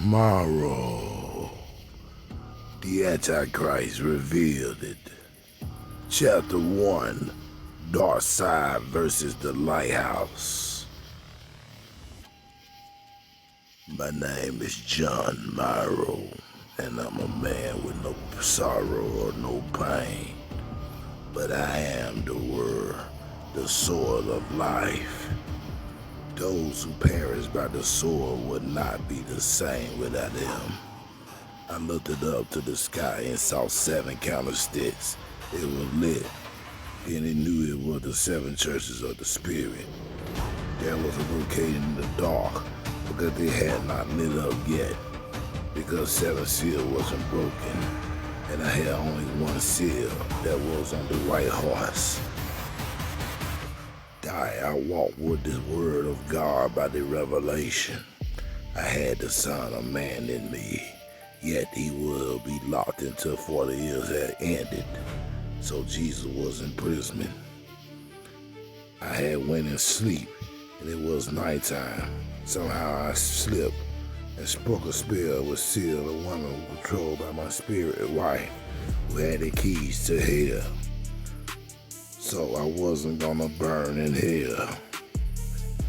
Marrow. The Antichrist revealed it. Chapter 1, Dark Side versus the Lighthouse. My name is John Marrow, and I'm a man with no sorrow or no pain. But I am the word, the sword of life. Those who perish by the sword would not be the same without him. I looked it up to the sky and saw 7 candlesticks. It was lit. Then he knew it was the 7 churches of the Spirit. There was a location in the dark because they had not lit up yet. Because 7 seal wasn't broken. And I had only 1 seal that was on the white horse. I walked with this word of God by the revelation. I had the Son of Man in me, yet he will be locked until 40 years had ended. So Jesus was in prison. I had went in sleep, and it was nighttime. Somehow I slipped and spoke a spell with seal, a woman controlled by my spirit wife, who had the keys to hell. So I wasn't gonna burn in hell.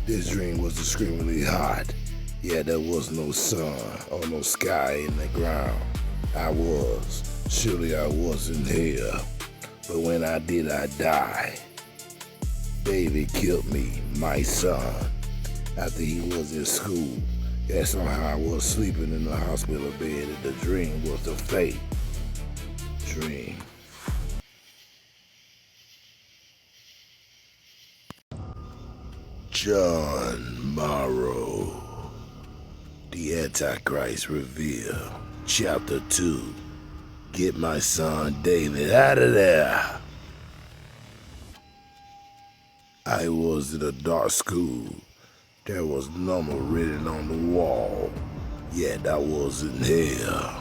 This dream was extremely hot, yet there was no sun or no sky in the ground. Surely I was in hell, but when I did, I died. David killed me, my son, after he was in school. Yet somehow I was sleeping in the hospital bed, and the dream was the fake dream. John Marrow, the Antichrist revealed. Chapter 2, get my son David out of there. I was in a dark school. There was number written on the wall, yet I was in hell.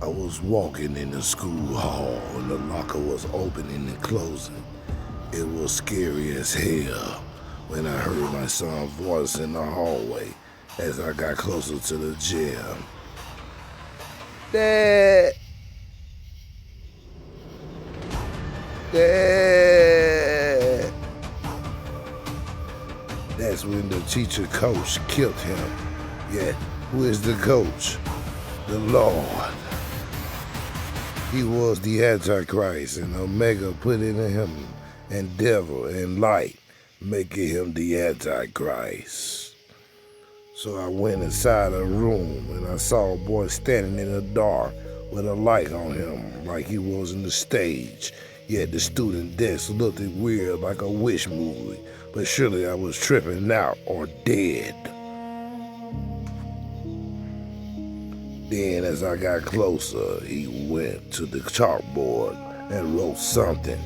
I was walking in the school hall and the locker was opening and closing. It was scary as hell when I heard my son's voice in the hallway as I got closer to the gym. Dad! Dad! That's when the teacher coach killed him. Yet, who is the coach? The Lord. He was the Antichrist, and Omega put into him, and devil and light, making him the Antichrist. So I went inside a room and I saw a boy standing in the dark with a light on him like he was in the stage. Yet the student desk looked weird like a witch movie, but surely I was tripping out or dead. Then as I got closer, he went to the chalkboard and wrote something.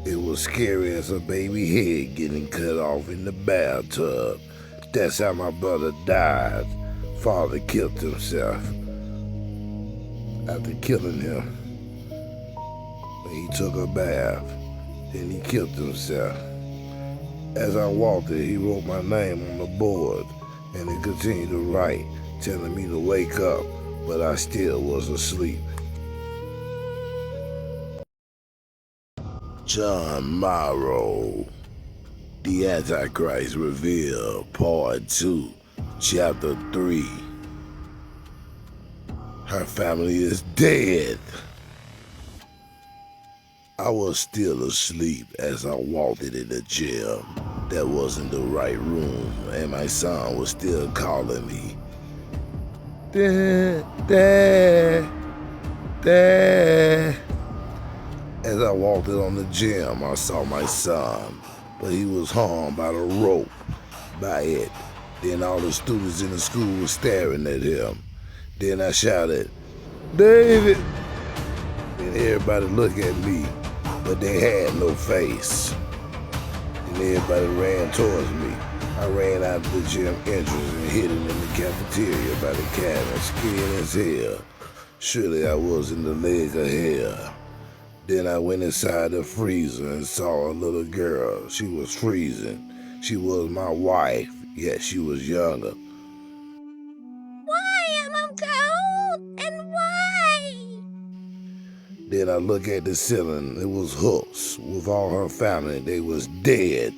It was scary as a baby head getting cut off in the bathtub. That's how my brother died. Father killed himself. After killing him, when he took a bath, then he killed himself. As I walked it, he wrote my name on the board, and he continued to write, telling me to wake up, but I still was asleep. John Marrow, the Antichrist revealed, Part 2, Chapter 3. Her family is dead. I was still asleep as I walked in the gym. That wasn't the right room, and my son was still calling me. Dad, Dad, Dad. As I walked in on the gym, I saw my son, but he was hung by the rope by it. Then all the students in the school were staring at him. Then I shouted, David! Then everybody looked at me, but they had no face. Then everybody ran towards me. I ran out of the gym entrance and hid in the cafeteria by the cabin, scared as hell. Surely I was in the leg of hell. Then I went inside the freezer and saw a little girl. She was freezing. She was my wife, yet she was younger. Then I look at the ceiling. It was Hooks with all her family. They was dead.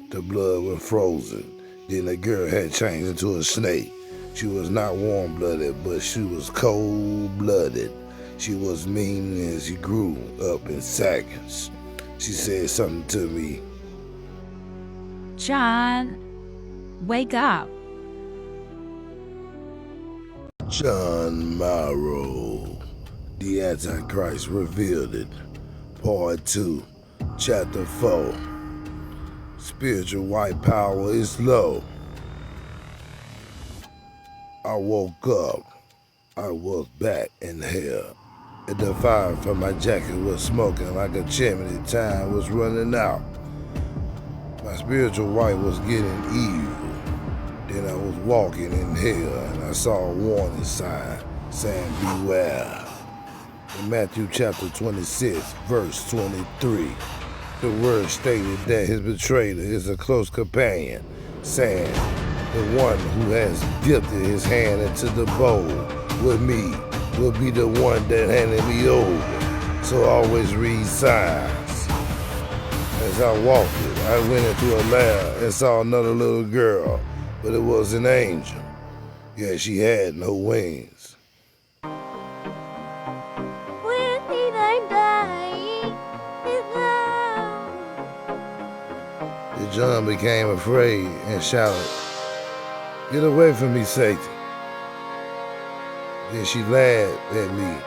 The blood was frozen. Then the girl had changed into a snake. She was not warm-blooded, but she was cold-blooded. She was mean and she grew up in seconds. She said something to me. John, wake up. John Marrow, the Antichrist revealed it. Part 2, Chapter 4. Spiritual white power is low. I woke up. I was back in hell. The fire from my jacket was smoking like a chimney. Time was running out. My spiritual white was getting evil. Then I was walking in hell and I saw a warning sign saying beware. In Matthew chapter 26, verse 23, the word stated that his betrayer is a close companion, saying, the one who has dipped his hand into the bowl with me will be the one that handed me over. So always read signs. As I walked it, I went into a lab and saw another little girl, but it was an angel. Yeah, she had no wings. The John became afraid and shouted, "Get away from me, Satan." Then she laughed at me.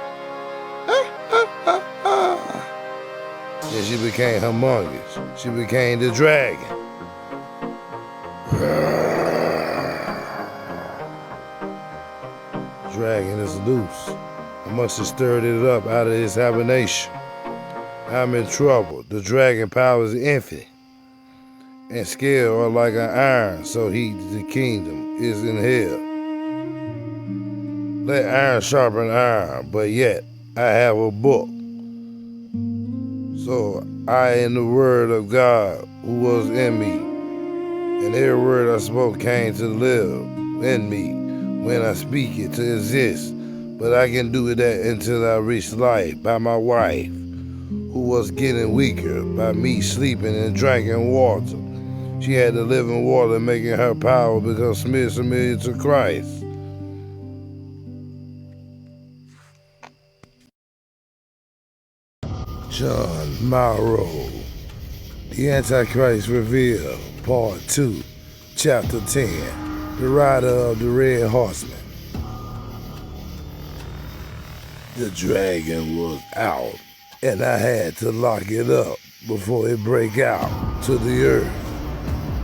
Then she became humongous. She became the dragon. Dragon is loose. I must have stirred it up out of his hibernation. I'm in trouble. The dragon power is infinite. And scale are like an iron, so the kingdom is in hell. Let iron sharpen iron, but yet I have a book. So I in the word of God who was in me, and every word I spoke came to live in me when I speak it to exist. But I can do that until I reach life by my wife, who was getting weaker by me sleeping and drinking water. She had the living water making her power become familiar to Christ. John Marrow, the Antichrist revealed, Part 2, Chapter 10, the rider of the red horseman. The dragon was out, and I had to lock it up before it break out to the earth.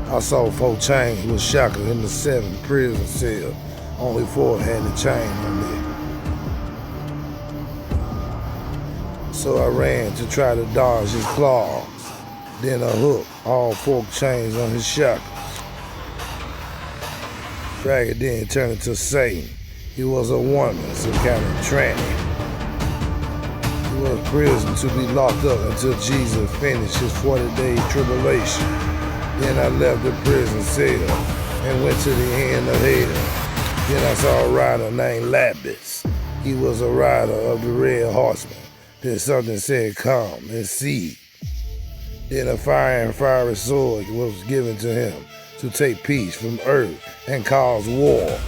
I saw 4 chains with shackles in the 7 prison cells. Only 4 had a chain on it. So I ran to try to dodge his claws. Then I hooked all 4 chains on his shackles. Dragon then turned into Satan. He was a woman, some kind of tranny. He was prison to be locked up until Jesus finished his 40-day tribulation. Then I left the prison cell and went to the end of hell. Then I saw a rider named Lapis. He was a rider of the red horseman. Then something said, "Come and see." Then a fire and fiery sword was given to him to take peace from earth and cause wars.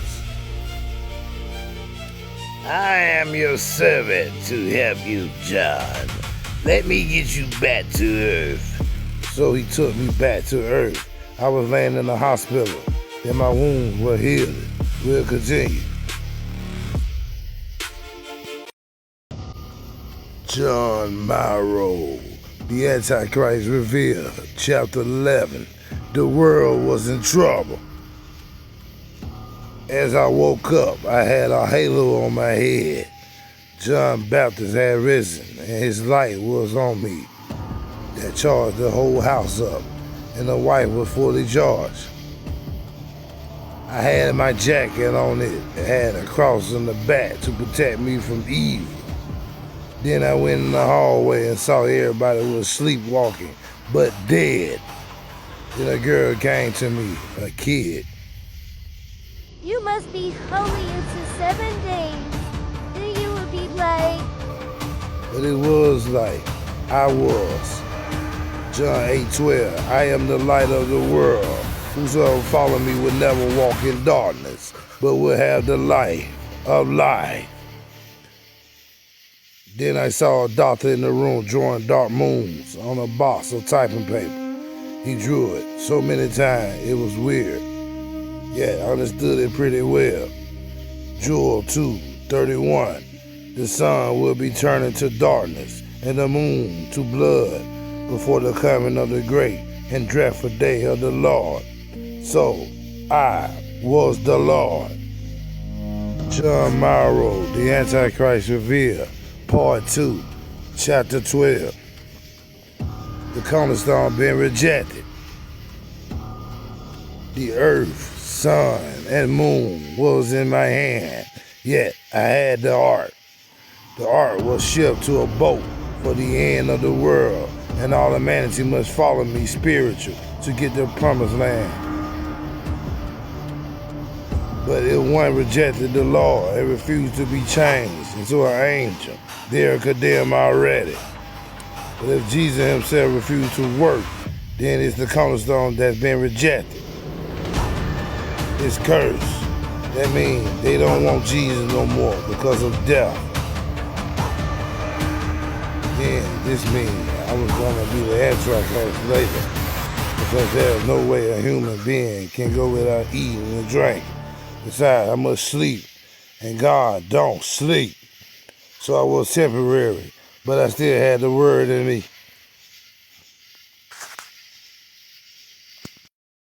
I am your servant to help you, John. Let me get you back to earth. So he took me back to earth. I was laying in the hospital, and my wounds were healed. We'll continue. John Marrow, the Antichrist revealed, Chapter 11. The world was in trouble. As I woke up, I had a halo on my head. John Baptist had risen, and his light was on me. That charged the whole house up, and the wife was fully charged. I had my jacket on it. It had a cross on the back to protect me from evil. Then I went in the hallway and saw everybody was sleepwalking, but dead. Then a girl came to me, a kid. You must be holy until 7 days. Then you will be like... but it was like I was. John 8:12, I am the light of the world. Whosoever follow me will never walk in darkness, but will have the light of life. Then I saw a doctor in the room drawing dark moons on a box of typing paper. He drew it so many times it was weird. Yeah, I understood it pretty well. Joel 2:31. The sun will be turned to darkness and the moon to blood before the coming of the great and dreadful day of the Lord. So I was the Lord. John Marrow, the Antichrist Revealed, Part 2, Chapter 12. The cornerstone being rejected. The earth, sun, and moon was in my hand, yet I had the ark. The ark was shipped to a boat for the end of the world, and all humanity must follow me spiritual to get the promised land. But if one rejected the Lord and refused to be changed into an angel, they are condemned already. But if Jesus himself refused to work, then it's the cornerstone that's been rejected. It's cursed. That means they don't want Jesus no more because of death. Then this means I was gonna be the antichrist later, because there's no way a human being can go without eating and drinking. Besides, I must sleep, and God don't sleep. So I was temporary, but I still had the word in me.